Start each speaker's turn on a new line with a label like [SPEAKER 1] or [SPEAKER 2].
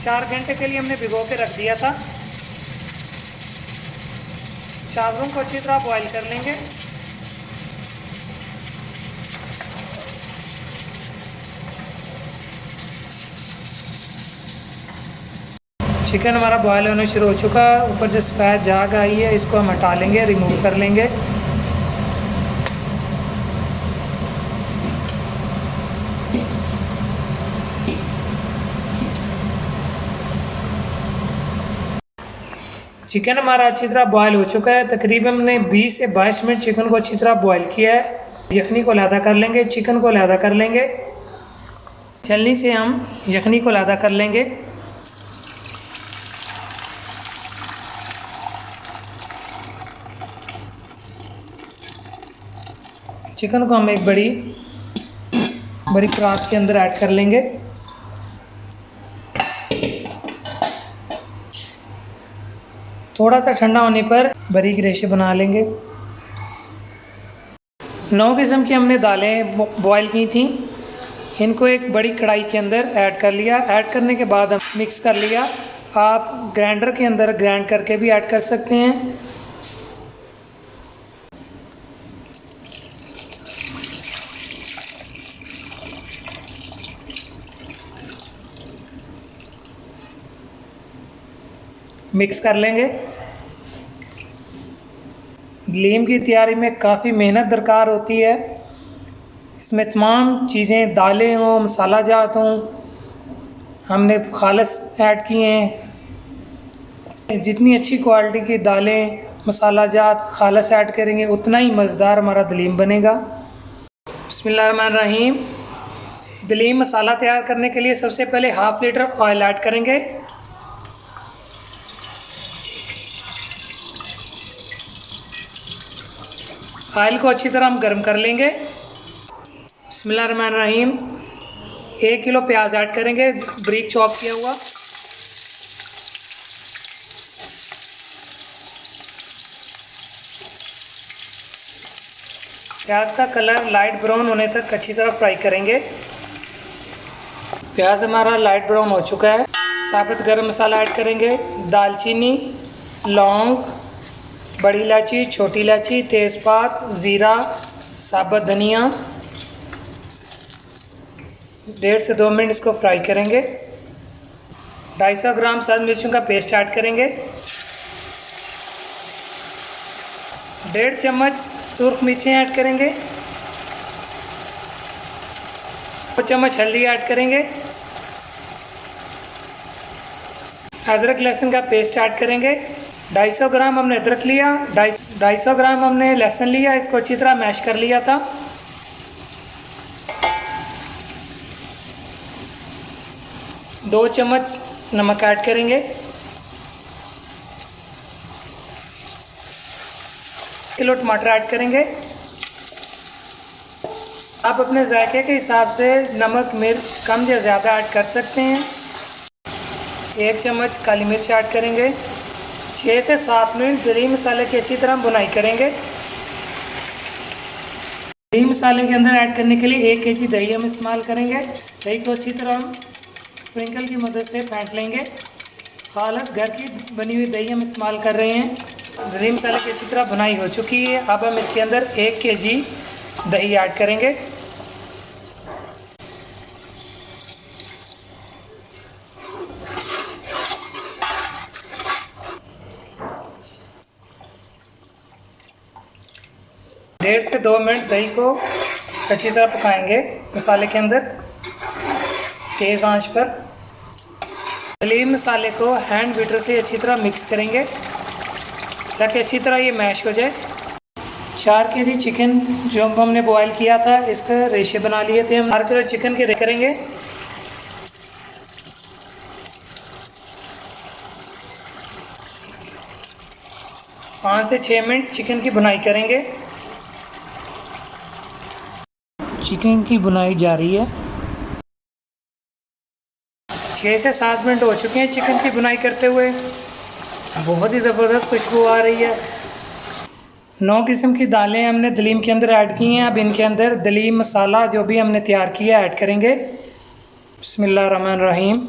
[SPEAKER 1] 4 घंटे के लिए हमने भिगो के रख दिया था। चावलों को अच्छी तरह बॉईल कर लेंगे। चिकन हमारा बॉयल होना शुरू हो चुका है, ऊपर जो सफ़ेद झाग आई है इसको हम हटा लेंगे, रिमूव कर लेंगे। चिकन हमारा अच्छी तरह बॉयल हो चुका है। तकरीबन हमने 20 से 22 मिनट चिकन को अच्छी तरह बॉयल किया है। यखनी को अलहदा कर लेंगे, चिकन को अलहदा कर लेंगे। छलनी से हम यखनी को अलहदा कर लेंगे। चिकन को हम एक बड़ी परात के अंदर ऐड कर लेंगे। थोड़ा सा ठंडा होने पर बारीक रेशे बना लेंगे। 9 किस्म की हमने दालें बॉयल की थी, इनको एक बड़ी कढ़ाई के अंदर ऐड कर लिया। ऐड करने के बाद हम मिक्स कर लिया। आप ग्राइंडर के अंदर ग्राइंड करके भी ऐड कर सकते हैं। मिक्स कर लेंगे। दलीम की तैयारी में काफ़ी मेहनत दरकार होती है। इसमें तमाम चीज़ें, दालें हों, मसाला जात हों, हमने खालिस ऐड किए हैं। जितनी अच्छी क्वालिटी की दालें, मसाला जात खालिस ऐड करेंगे उतना ही मज़ेदार हमारा दलीम बनेगा। बिस्मिल्लाहिर्रहमानिर्रहीम। दलीम मसाला तैयार करने के लिए सबसे पहले 1/2 लीटर ऑयल ऐड करेंगे। ऑयल को अच्छी तरह हम गर्म कर लेंगे। बिस्मिल्लाहिर्रहमानिर्रहीम। 1 किलो प्याज ऐड करेंगे, बारीक चॉप किया हुआ। प्याज का कलर लाइट ब्राउन होने तक अच्छी तरह फ्राई करेंगे। प्याज हमारा लाइट ब्राउन हो चुका है। साबुत गरम मसाला ऐड करेंगे। दालचीनी, लौंग, बड़ी इलायची, छोटी इलायची, तेज़पात, ज़ीरा, साबुत धनिया। 1.5 से 2 मिनट इसको फ्राई करेंगे। 250 ग्राम सात मिर्चों का पेस्ट ऐड करेंगे। 1.5 चम्मच सुर्ख मिर्चें ऐड करेंगे। 2 चम्मच हल्दी ऐड करेंगे। अदरक लहसुन का पेस्ट ऐड करेंगे। 250 ग्राम हमने अदरक लिया, 250 ग्राम हमने लहसुन लिया, इसको अच्छी तरह मैश कर लिया था। दो चम्मच नमक ऐड करेंगे। 1 किलो टमाटर ऐड करेंगे। आप अपने जायके के हिसाब से नमक मिर्च कम या ज़्यादा ऐड कर सकते हैं। 1 चम्मच काली मिर्च ऐड करेंगे। 6 से 7 मिनट दलीम मसाले की अच्छी तरह बुनाई करेंगे। दही मसाले के अंदर ऐड करने के लिए 1 kg दही हम इस्तेमाल करेंगे। दही को अच्छी तरह हम स्प्रिंकल की मदद से फेंट लेंगे। खालिस घर की बनी हुई दही हम इस्तेमाल कर रहे हैं। दही मसाले की अच्छी तरह बुनाई हो चुकी है। अब हम इसके अंदर 1 kg दही ऐड करेंगे। डेढ़ से 2 मिनट दही को अच्छी तरह पकाएंगे मसाले के अंदर, तेज़ आंच पर। दलीम मसाले को हैंड बीटर से अच्छी तरह मिक्स करेंगे ताकि अच्छी तरह ये मैश हो जाए। 4 kg चिकन जो हमने बॉयल किया था इसका रेशे बना लिए थे हम। 4 किलो चिकन के करेंगे। पाँच से 6 मिनट चिकन की बुनाई करेंगे। चिकन की बुनाई जारी है। 6 से 7 मिनट हो चुके हैं चिकन की बुनाई करते हुए। बहुत ही ज़बरदस्त खुशबू आ रही है। 9 किस्म की दालें हमने दलीम के अंदर ऐड की हैं। अब इनके अंदर दलीम मसाला जो भी हमने तैयार किया ऐड करेंगे। बिस्मिल्लाहिर्रहमानिर्रहीम।